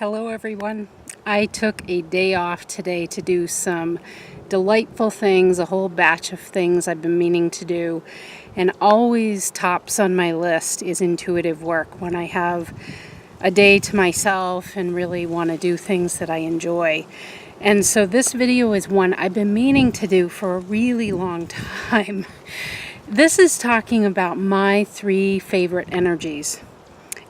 Hello everyone. I took a day off today to do some delightful things, a whole batch of things I've been meaning to do, and always tops on my list is intuitive work when I have a day to myself and really want to do things that I enjoy. And so this video is one I've been meaning to do for a really long time. This is talking about my 3 favorite energies.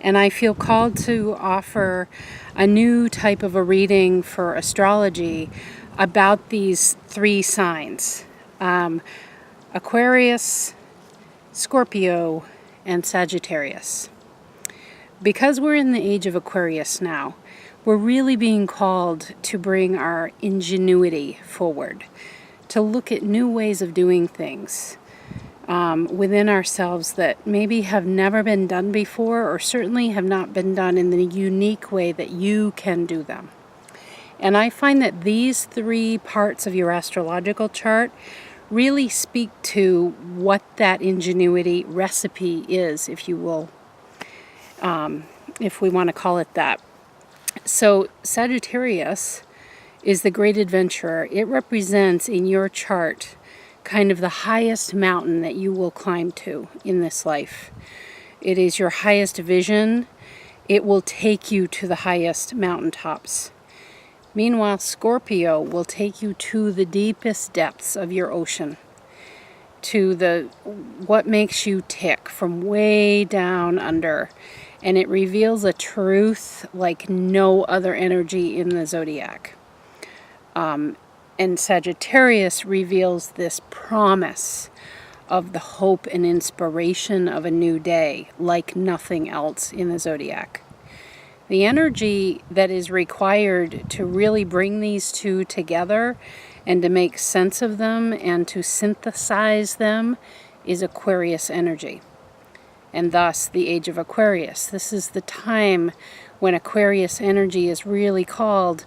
And I feel called to offer a new type of a reading for astrology about these 3 signs. Aquarius, Scorpio, and Sagittarius. Because we're in the age of Aquarius now, we're really being called to bring our ingenuity forward, to look at new ways of doing things within ourselves that maybe have never been done before, or certainly have not been done in the unique way that you can do them. And I find that these 3 parts of your astrological chart really speak to what that ingenuity recipe is, if you will, if we want to call it that. So Sagittarius is the great adventurer. It represents in your chart kind of the highest mountain that you will climb to in this life. It is your highest vision. It will take you to the highest mountaintops. Meanwhile, Scorpio will take you to the deepest depths of your ocean, to the what makes you tick from way down under. And it reveals a truth like no other energy in the zodiac. And Sagittarius reveals this promise of the hope and inspiration of a new day like nothing else in the zodiac. The energy that is required to really bring these 2 together and to make sense of them and to synthesize them is Aquarius energy. And thus the Age of Aquarius. This is the time when Aquarius energy is really called.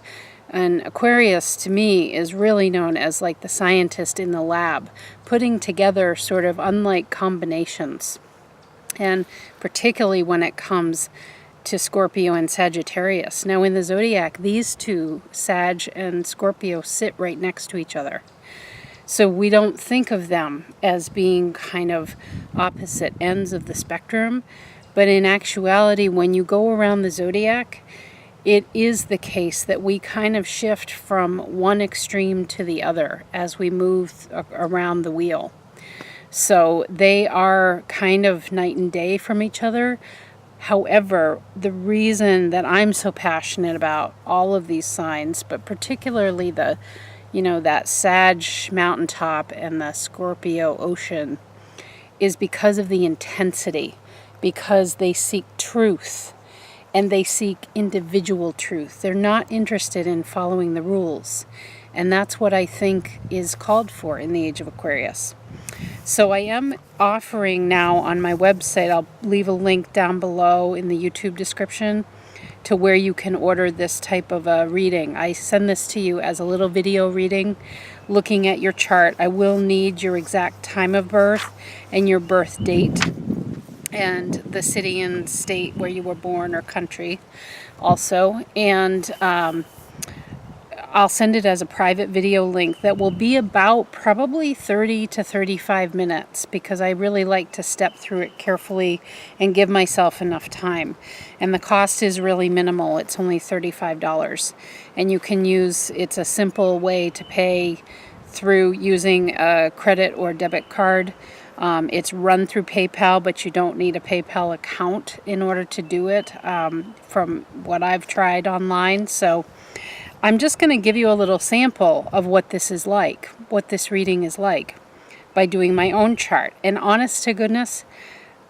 And Aquarius, to me, is really known as like the scientist in the lab, putting together sort of unlike combinations. And particularly when it comes to Scorpio and Sagittarius. Now in the zodiac, these 2, Sag and Scorpio, sit right next to each other. So we don't think of them as being kind of opposite ends of the spectrum. But in actuality, when you go around the zodiac, it is the case that we kind of shift from one extreme to the other as we move around the wheel. So they are kind of night and day from each other. However, the reason that I'm so passionate about all of these signs, but particularly the, that Sag mountaintop and the Scorpio ocean, is because of the intensity, because they seek truth. And they seek individual truth. They're not interested in following the rules. And that's what I think is called for in the Age of Aquarius. So I am offering now on my website, I'll leave a link down below in the YouTube description to where you can order this type of a reading. I send this to you as a little video reading, looking at your chart. I will need your exact time of birth and your birth date, and the city and state where you were born, or country also. And I'll send it as a private video link that will be about probably 30 to 35 minutes, because I really like to step through it carefully and give myself enough time. And the cost is really minimal. It's only $35. And you can use, it's a simple way to pay through using a credit or debit card. It's run through PayPal, but you don't need a PayPal account in order to do it, from what I've tried online. So I'm just going to give you a little sample of what this is like, what this reading is like, by doing my own chart. And honest to goodness,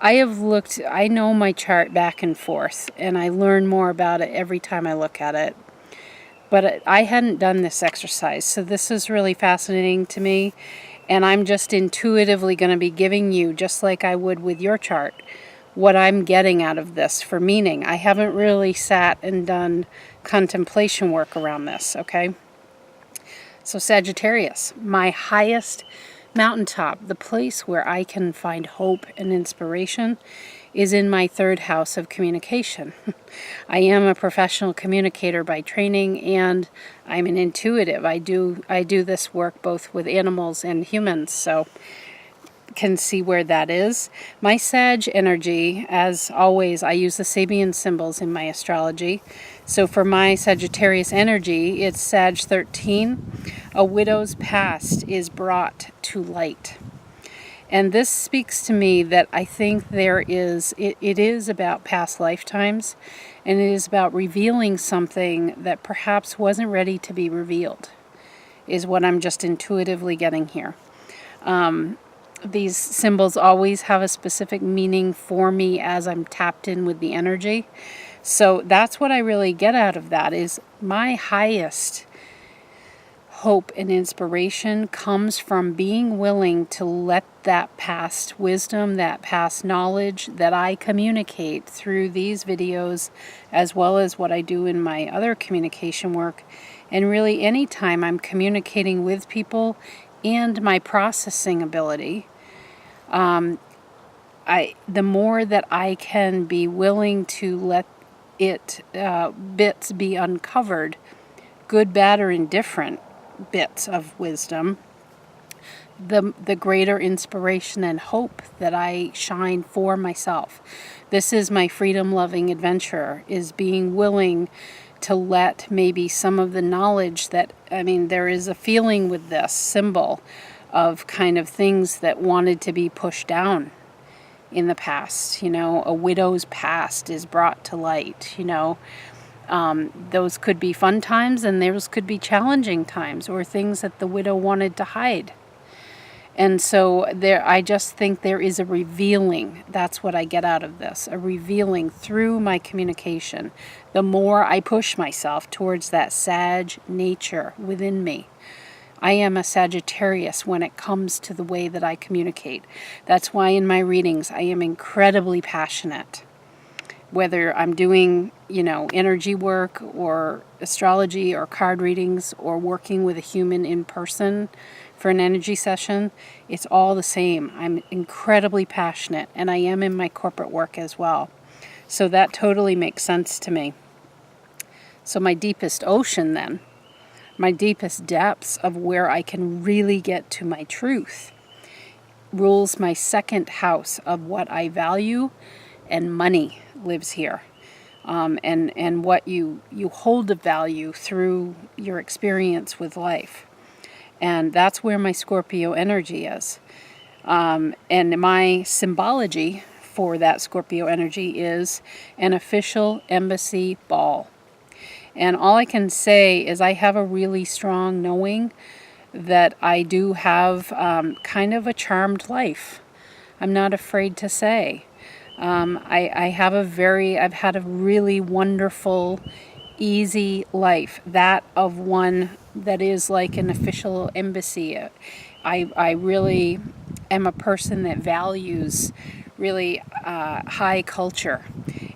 I know my chart back and forth, and I learn more about it every time I look at it. But I hadn't done this exercise, so this is really fascinating to me. And I'm just intuitively going to be giving you, just like I would with your chart, what I'm getting out of this for meaning. I haven't really sat and done contemplation work around this, okay? So Sagittarius, my highest mountaintop, the place where I can find hope and inspiration, is in my third house of communication. I am a professional communicator by training, and I'm an intuitive. I do this work both with animals and humans, so can see where that is. My Sag energy, as always, I use the Sabian symbols in my astrology. So for my Sagittarius energy, it's Sag 13. A widow's past is brought to light. And this speaks to me that I think it is about past lifetimes, and it is about revealing something that perhaps wasn't ready to be revealed, is what I'm just intuitively getting here. These symbols always have a specific meaning for me as I'm tapped in with the energy. So that's what I really get out of that, is my highest hope and inspiration comes from being willing to let that past wisdom, that past knowledge that I communicate through these videos, as well as what I do in my other communication work. And really anytime I'm communicating with people and my processing ability, the more that I can be willing to let bits be uncovered, good, bad, or indifferent bits of wisdom, the greater inspiration and hope that I shine for myself. This is my freedom-loving adventure, is being willing to let maybe some of the knowledge that, there is a feeling with this symbol of kind of things that wanted to be pushed down in the past. A widow's past is brought to light. Those could be fun times, and those could be challenging times, or things that the widow wanted to hide. And so I just think there is a revealing. That's what I get out of this, a revealing through my communication. The more I push myself towards that Sag nature within me. I am a Sagittarius when it comes to the way that I communicate. That's why in my readings I am incredibly passionate. Whether I'm doing, energy work or astrology or card readings or working with a human in person for an energy session, it's all the same. I'm incredibly passionate, and I am in my corporate work as well. So that totally makes sense to me. So my deepest ocean then, my deepest depths of where I can really get to my truth, rules my second house of what I value, and money lives here. And what you hold of value through your experience with life. And that's where my Scorpio energy is. And my symbology for that Scorpio energy is an official embassy ball. And all I can say is I have a really strong knowing that I do have kind of a charmed life. I'm not afraid to say. I've had a really wonderful, easy life. That of one that is like an official embassy. I really am a person that values really high culture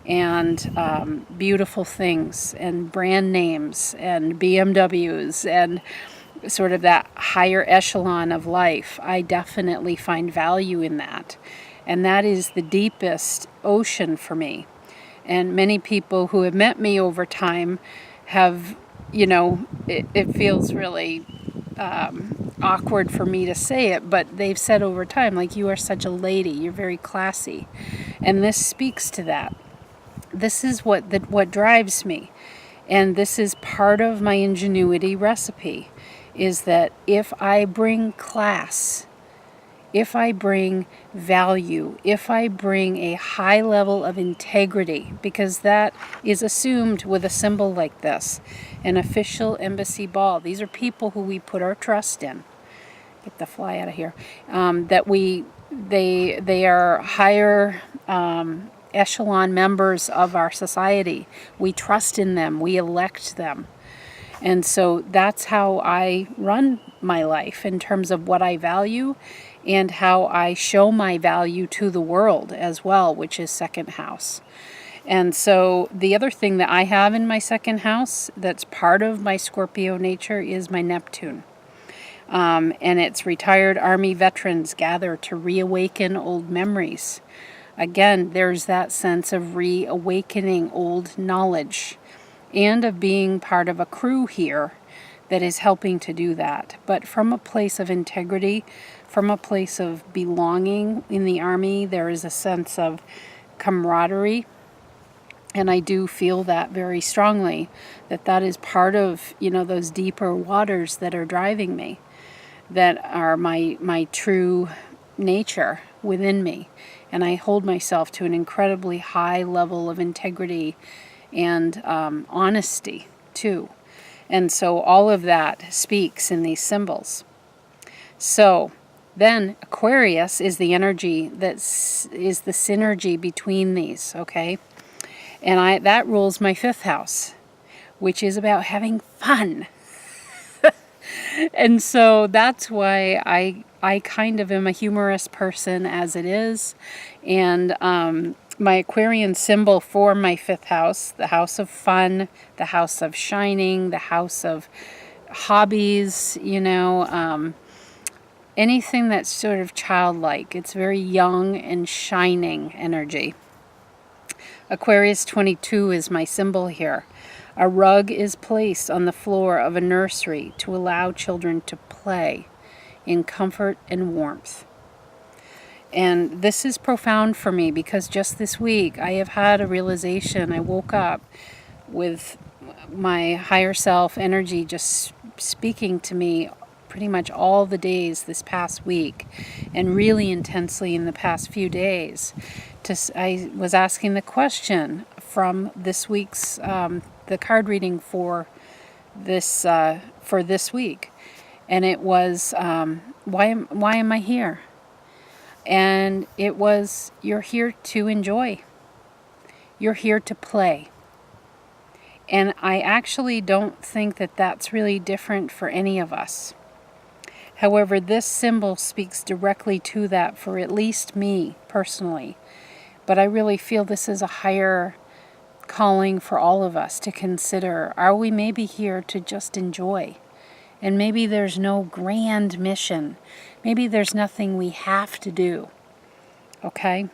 and beautiful things and brand names and BMWs and sort of that higher echelon of life. I definitely find value in that. And that is the deepest ocean for me. And many people who have met me over time have, it feels really awkward for me to say it, but they've said over time, like, you are such a lady, you're very classy. And this speaks to that. This is what drives me. And this is part of my Ingenuity recipe, is that if I bring class, if I bring value, if I bring a high level of integrity, because that is assumed with a symbol like this, an official embassy ball. These are people who we put our trust in. Get the fly out of here. They are higher echelon members of our society. We trust in them. We elect them. And so that's how I run my life in terms of what I value and how I show my value to the world as well, which is second house. And so the other thing that I have in my second house that's part of my Scorpio nature is my Neptune. And it's retired Army veterans gather to reawaken old memories. Again, there's that sense of reawakening old knowledge and of being part of a crew here that is helping to do that. But from a place of integrity, from a place of belonging in the Army, there is a sense of camaraderie. And I do feel that very strongly, that that is part of, those deeper waters that are driving me, that are my true nature within me. And I hold myself to an incredibly high level of integrity and honesty, too. And so all of that speaks in these symbols. So then Aquarius is the energy that is the synergy between these, okay? And that rules my 5th house, which is about having fun. And so that's why I kind of am a humorous person as it is. And my Aquarian symbol for my 5th house, the house of fun, the house of shining, the house of hobbies, anything that's sort of childlike. It's very young and shining energy. Aquarius 22 is my symbol here. A rug is placed on the floor of a nursery to allow children to play in comfort and warmth. And this is profound for me because just this week I have had a realization. I woke up with my higher self energy just speaking to me pretty much all the days this past week, and really intensely in the past few days. I was asking the question from this week's the card reading for this week, and it was why am I here? And it was, you're here to enjoy. You're here to play. And I actually don't think that that's really different for any of us. However, this symbol speaks directly to that for at least me personally. But I really feel this is a higher calling for all of us to consider. Are we maybe here to just enjoy? And maybe there's no grand mission. Maybe there's nothing we have to do. Okay?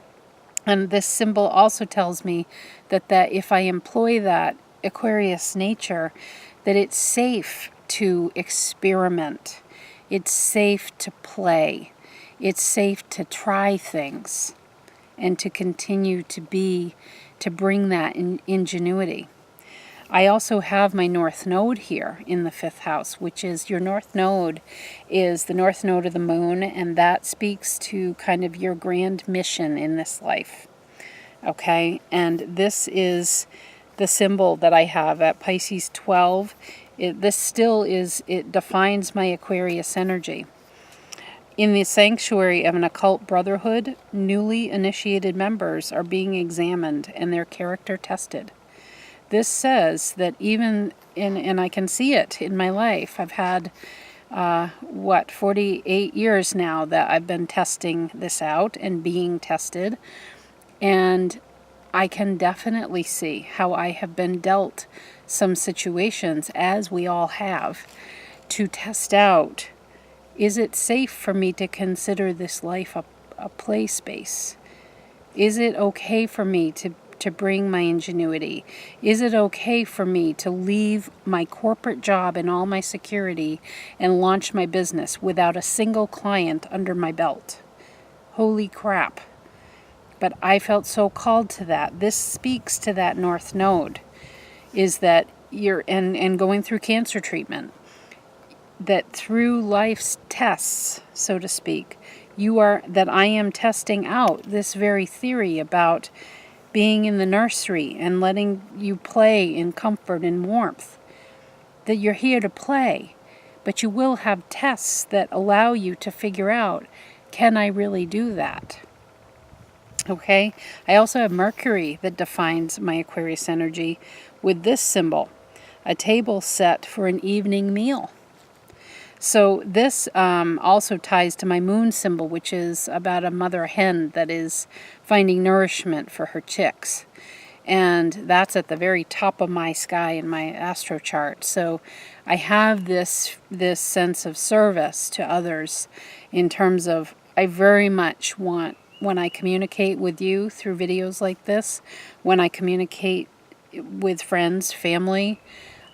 And this symbol also tells me that if I employ that Aquarius nature, that it's safe to experiment. It's safe to play. It's safe to try things and to continue to bring that ingenuity. I also have my North Node here in the 5th house, which is your North Node is the North Node of the Moon, and that speaks to kind of your grand mission in this life. Okay, and this is the symbol that I have at Pisces 12. It defines my Aquarius energy. In the sanctuary of an occult brotherhood, newly initiated members are being examined and their character tested. This says that even and I can see it in my life. I've had 48 years now that I've been testing this out and being tested, and I can definitely see how I have been dealt some situations, as we all have, to test out, is it safe for me to consider this life a play space? Is it okay for me to bring my ingenuity? Is it okay for me to leave my corporate job and all my security and launch my business without a single client under my belt? Holy crap. But I felt so called to that. This speaks to that North Node, is that you're, and going through cancer treatment, that through life's tests, so to speak, that I am testing out this very theory about being in the nursery and letting you play in comfort and warmth. That you're here to play, but you will have tests that allow you to figure out, can I really do that? Okay, I also have Mercury that defines my Aquarius energy with this symbol, a table set for an evening meal. So this also ties to my moon symbol, which is about a mother hen that is finding nourishment for her chicks. And that's at the very top of my sky in my astro chart. So I have this sense of service to others in terms of, I very much want, when I communicate with you through videos like this, when I communicate with friends, family,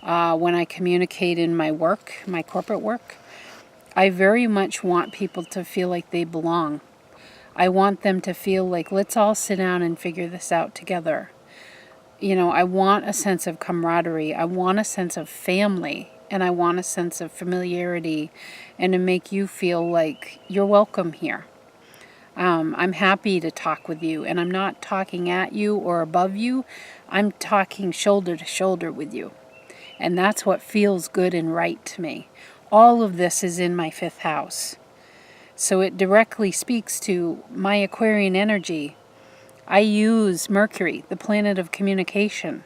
when I communicate in my work, my corporate work, I very much want people to feel like they belong. I want them to feel like, let's all sit down and figure this out together. You know, I want a sense of camaraderie. I want a sense of family. And I want a sense of familiarity, and to make you feel like you're welcome here. I'm happy to talk with you, and I'm not talking at you or above you. I'm talking shoulder to shoulder with you. And that's what feels good and right to me. All of this is in my 5th house. So it directly speaks to my Aquarian energy. I use Mercury, the planet of communication,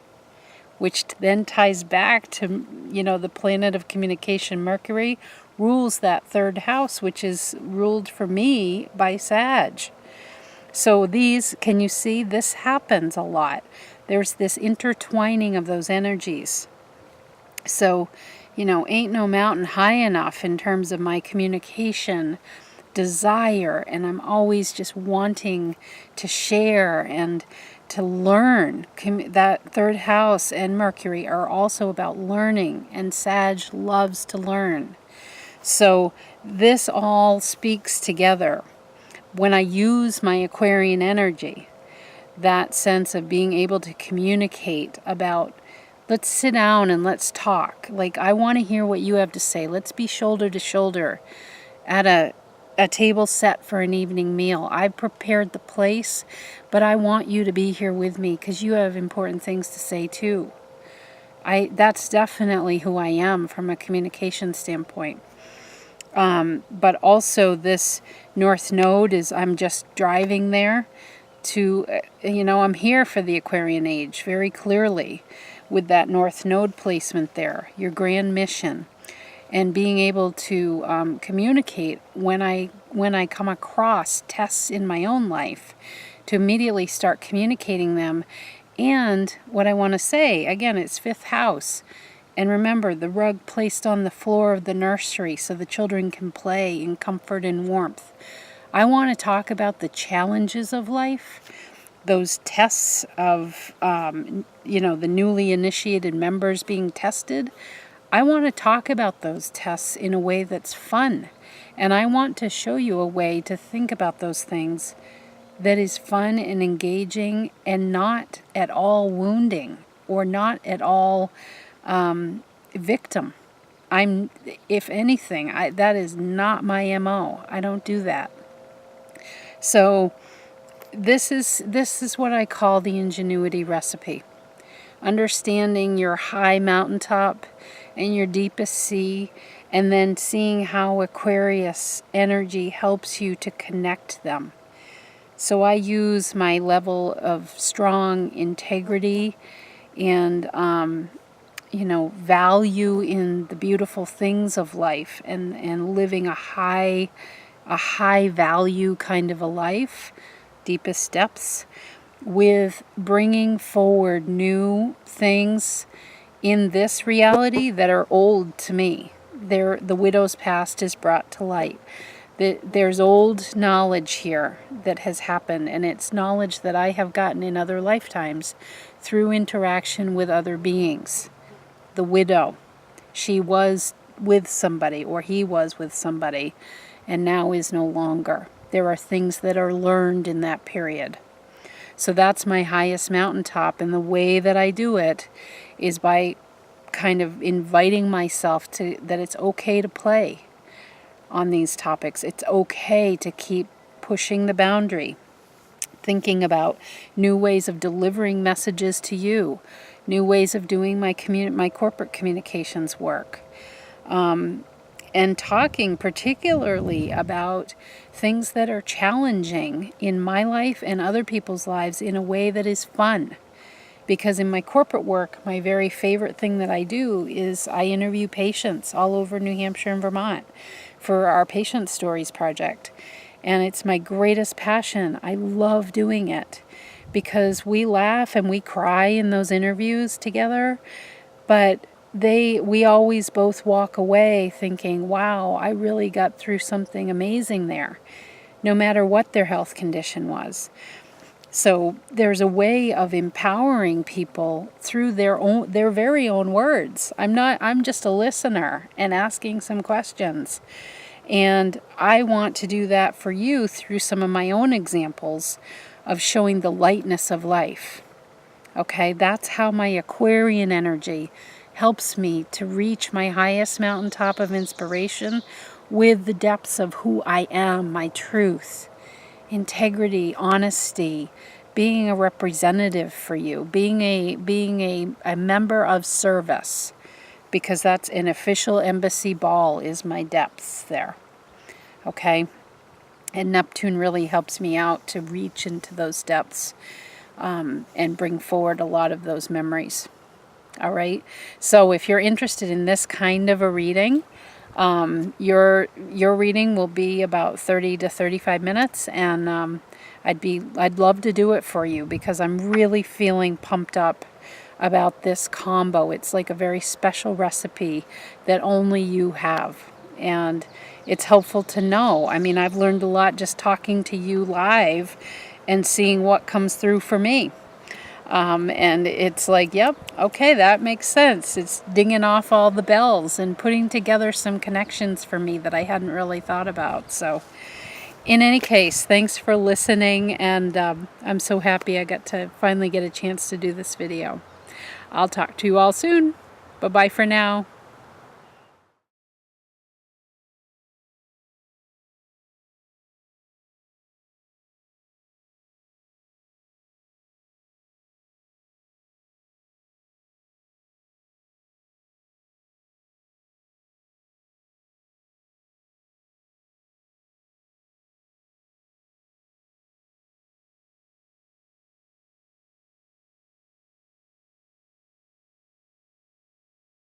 which then ties back to, you know, the planet of communication. Mercury rules that 3rd house, which is ruled for me by Sag. So these, can you see, this happens a lot. There's this intertwining of those energies. So, you know, ain't no mountain high enough in terms of my communication desire, and I'm always just wanting to share and to learn. That 3rd house and Mercury are also about learning, and Sag loves to learn. So this all speaks together. When I use my Aquarian energy, that sense of being able to communicate about, let's sit down and let's talk. Like, I want to hear what you have to say. Let's be shoulder to shoulder at a table set for an evening meal. I've prepared the place, but I want you to be here with me because you have important things to say too. That's definitely who I am from a communication standpoint. But also this North Node is, I'm just driving there to, you know, I'm here for the Aquarian age very clearly with that North Node placement there, your grand mission. And being able to communicate when I come across tests in my own life, to immediately start communicating them. And what I want to say, again, it's 5th house. And remember, the rug placed on the floor of the nursery so the children can play in comfort and warmth. I want to talk about the challenges of life, those tests of, you know, the newly initiated members being tested. I want to talk about those tests in a way that's fun. And I want to show you a way to think about those things that is fun and engaging and not at all wounding or not at all victim. If anything, that is not my MO. I don't do that. So this is what I call the Ingenuity recipe. Understanding your high mountaintop and your deepest sea, and then seeing how Aquarius energy helps you to connect them. So I use my level of strong integrity and you know, value in the beautiful things of life, and living a high value kind of a life, deepest depths, with bringing forward new things in this reality that are old to me. The widow's past is brought to light. There's old knowledge here that has happened, and it's knowledge that I have gotten in other lifetimes through interaction with other beings. The widow, she was with somebody, or he was with somebody, and now is no longer. There are things that are learned in that period. So that's my highest mountaintop, and the way that I do it is by kind of inviting myself to, that it's okay to play on these topics. It's okay to keep pushing the boundary, thinking about new ways of delivering messages to you, new ways of doing my corporate communications work, and talking particularly about things that are challenging in my life and other people's lives in a way that is fun. Because in my corporate work, my very favorite thing that I do is I interview patients all over New Hampshire and Vermont for our Patient Stories project. And it's my greatest passion. I love doing it because we laugh and we cry in those interviews together, but we always both walk away thinking, wow, I really got through something amazing there, no matter what their health condition was. So there's a way of empowering people through their very own words. I'm just a listener and asking some questions. And I want to do that for you through some of my own examples of showing the lightness of life. Okay, that's how my Aquarian energy helps me to reach my highest mountaintop of inspiration with the depths of who I am, my truth, integrity, honesty, being a representative for you, being a member of service, because that's an official embassy ball is my depths there. Okay, and Neptune really helps me out to reach into those depths and bring forward a lot of those memories. All right, so if you're interested in this kind of a reading, your reading will be about 30 to 35 minutes, and I'd love to do it for you because I'm really feeling pumped up about this combo. It's like a very special recipe that only you have, and it's helpful to know. I mean, I've learned a lot just talking to you live and seeing what comes through for me. And it's like, yep, okay, that makes sense. It's dinging off all the bells and putting together some connections for me that I hadn't really thought about. So in any case, thanks for listening, and I'm so happy I got to finally get a chance to do this video. I'll talk to you all soon. Bye-bye for now.